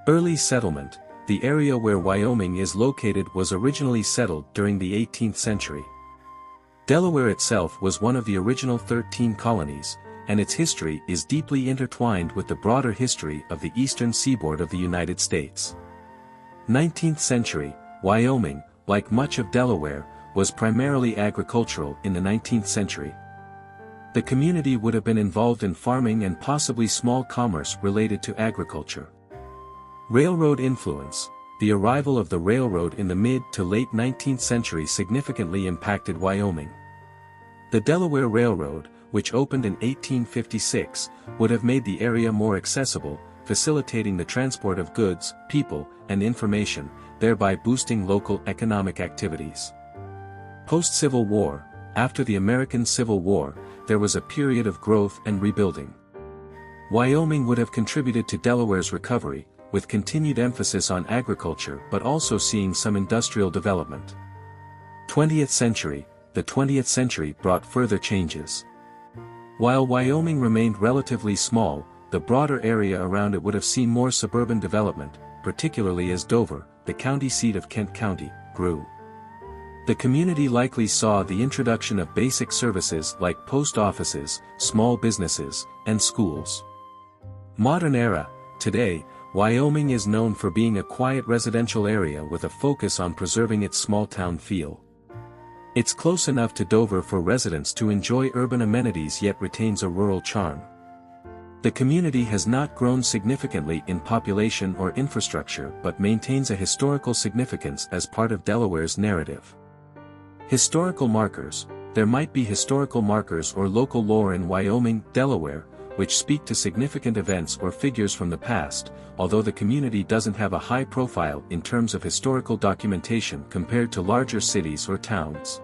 Early settlement. The area where Wyoming is located was originally settled during the 18th century. Delaware itself was one of the original 13 colonies, and its history is deeply intertwined with the broader history of the eastern seaboard of the United States. 19th century, Wyoming, like much of Delaware, was primarily agricultural in the 19th century. The community would have been involved in farming and possibly small commerce related to agriculture. Railroad influence. The arrival of the railroad in the mid to late 19th century significantly impacted Wyoming. The Delaware Railroad, which opened in 1856, would have made the area more accessible, facilitating the transport of goods, people, and information, thereby boosting local economic activities. Post-Civil War. After the American Civil War, there was a period of growth and rebuilding. Wyoming would have contributed to Delaware's recovery, with continued emphasis on agriculture but also seeing some industrial development. 20th century. The 20th century brought further changes. While Wyoming remained relatively small, the broader area around it would have seen more suburban development, particularly as Dover, the county seat of Kent County, grew. The community likely saw the introduction of basic services like post offices, small businesses, and schools. Modern era. Today, Wyoming is known for being a quiet residential area with a focus on preserving its small-town feel. It's close enough to Dover for residents to enjoy urban amenities yet retains a rural charm. The community has not grown significantly in population or infrastructure but maintains a historical significance as part of Delaware's narrative. Historical markers. There might be historical markers or local lore in Wyoming, Delaware, which speak to significant events or figures from the past, although the community doesn't have a high profile in terms of historical documentation compared to larger cities or towns.